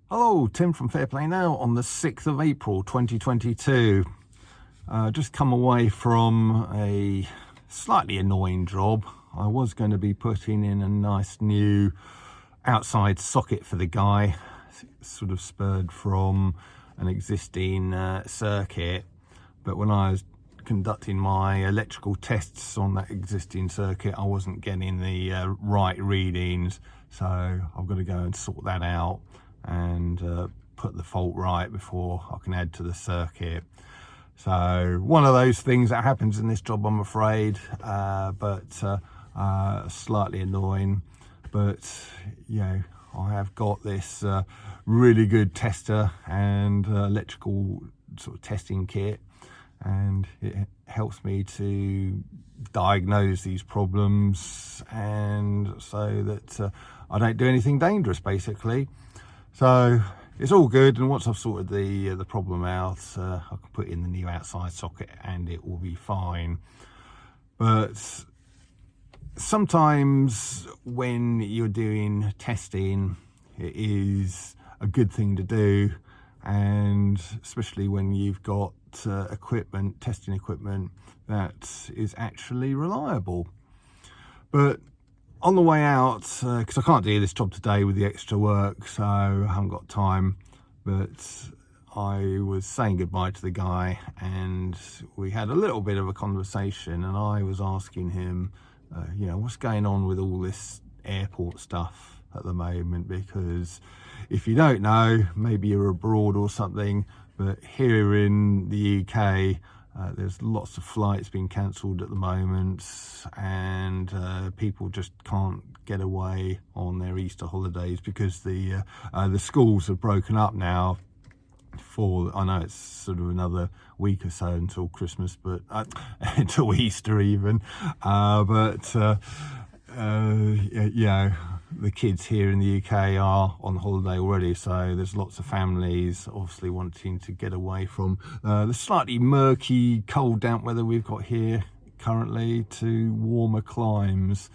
Hello, Tim from Fairplay Now on the 6th of April 2022. Just come away from a slightly annoying job. I was going to be putting in a nice new outside socket for the guy, sort of spurred from an existing circuit. But when I was conducting my electrical tests on that existing circuit, I wasn't getting the right readings. So I've got to go and sort that out and put the fault right before I can add to the circuit. So one of those things that happens in this job, I'm afraid, but slightly annoying. But I have got this really good tester and electrical sort of testing kit, and it helps me to diagnose these problems, and so that I don't do anything dangerous, basically. So it's all good, and once I've sorted the problem out, I can put in the new outside socket and it will be fine. But sometimes when you're doing testing, it is a good thing to do, and especially when you've got testing equipment that is actually reliable. But on the way out, because I can't do this job today with the extra work, so I haven't got time, but I was saying goodbye to the guy and we had a little bit of a conversation, and I was asking him, what's going on with all this airport stuff at the moment, because if you don't know, maybe you're abroad or something, but here in the UK, there's lots of flights being cancelled at the moment, and people just can't get away on their Easter holidays because the schools have broken up now. I know it's sort of another week or so until Christmas, but until Easter even. The kids here in the UK are on holiday already, so there's lots of families obviously wanting to get away from the slightly murky, cold, damp weather we've got here currently to warmer climes.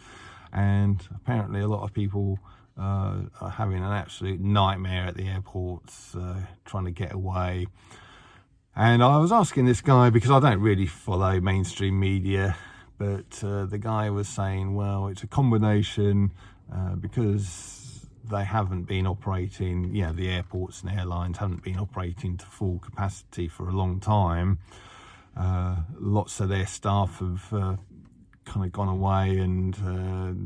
And apparently a lot of people are having an absolute nightmare at the airports, trying to get away. And I was asking this guy, because I don't really follow mainstream media, but the guy was saying, well, it's a combination, because they haven't been operating, the airports and airlines haven't been operating to full capacity for a long time. Lots of their staff have kind of gone away and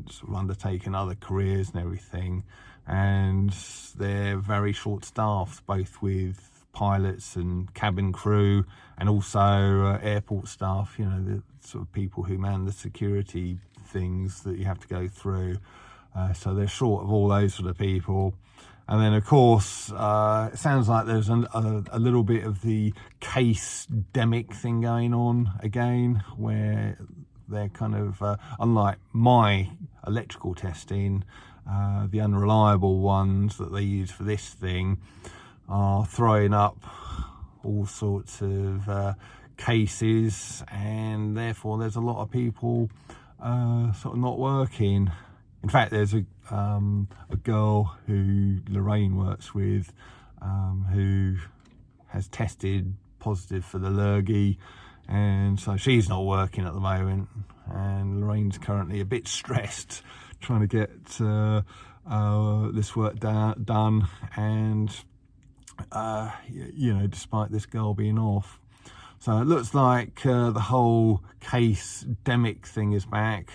sort of undertaken other careers and everything, and they're very short-staffed, both with pilots and cabin crew, and also airport staff, the sort of people who man the security things that you have to go through. So they're short of all those sort of people. And then, of course, it sounds like there's a little bit of the case-demic thing going on again, where they're kind of, unlike my electrical testing, the unreliable ones that they use for this thing are throwing up all sorts of cases, and therefore there's a lot of people sort of not working. In fact, there's a girl who Lorraine works with, who has tested positive for the lurgy, and so she's not working at the moment, and Lorraine's currently a bit stressed trying to get this work done, and despite this girl being off. So it looks like the whole case-demic thing is back.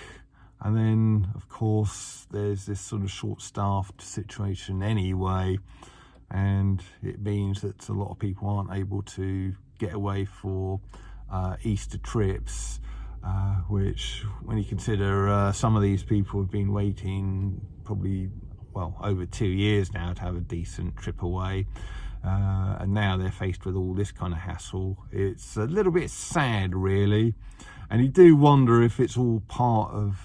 And then, of course, there's this sort of short-staffed situation anyway, and it means that a lot of people aren't able to get away for Easter trips, which, when you consider some of these people have been waiting probably, over 2 years now to have a decent trip away, and now they're faced with all this kind of hassle. It's a little bit sad, really. And you do wonder if it's all part of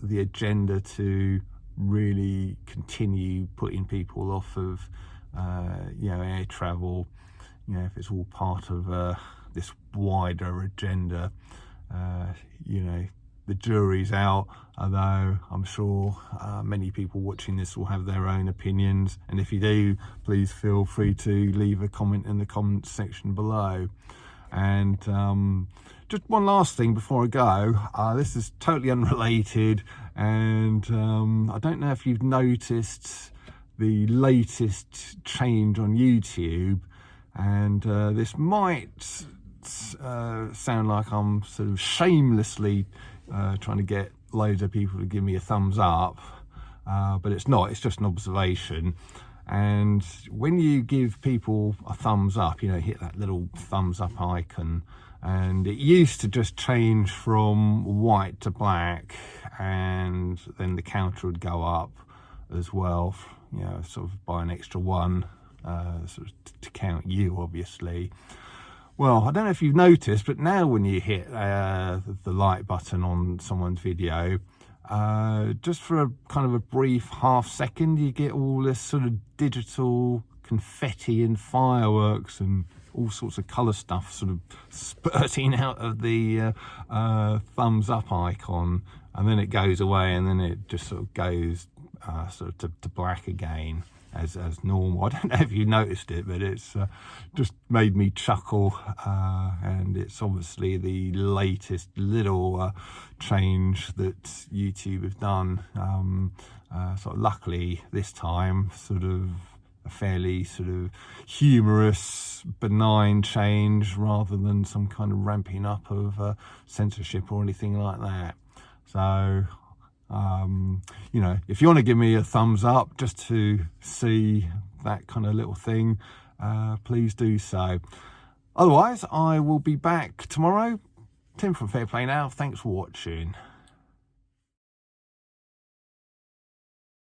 the agenda to really continue putting people off of, air travel. If it's all part of this wider agenda, the jury's out, although I'm sure many people watching this will have their own opinions, and if you do, please feel free to leave a comment in the comments section below. And just one last thing before I go, this is totally unrelated, and I don't know if you've noticed the latest change on YouTube, and this might sound like I'm sort of shamelessly trying to get loads of people to give me a thumbs up, but it's not, it's just an observation. And when you give people a thumbs up, you know, hit that little thumbs up icon, and it used to just change from white to black, and then the counter would go up as well, you know, sort of by an extra one, sort of to count you, obviously. Well, I don't know if you've noticed, but now when you hit the like button on someone's video, just for a kind of a brief half second, you get all this sort of digital confetti and fireworks and all sorts of colour stuff sort of spurting out of the thumbs up icon, and then it goes away, and then it just sort of goes sort of to black again as normal. I don't know if you noticed it, but it's just made me chuckle, and it's obviously the latest little change that YouTube have done. Sort of luckily this time, sort of a fairly sort of humorous, benign change, rather than some kind of ramping up of censorship or anything like that. So you know, if you want to give me a thumbs up just to see that kind of little thing, please do so. Otherwise, I will be back tomorrow. Tim from Fair Play Now, thanks for watching.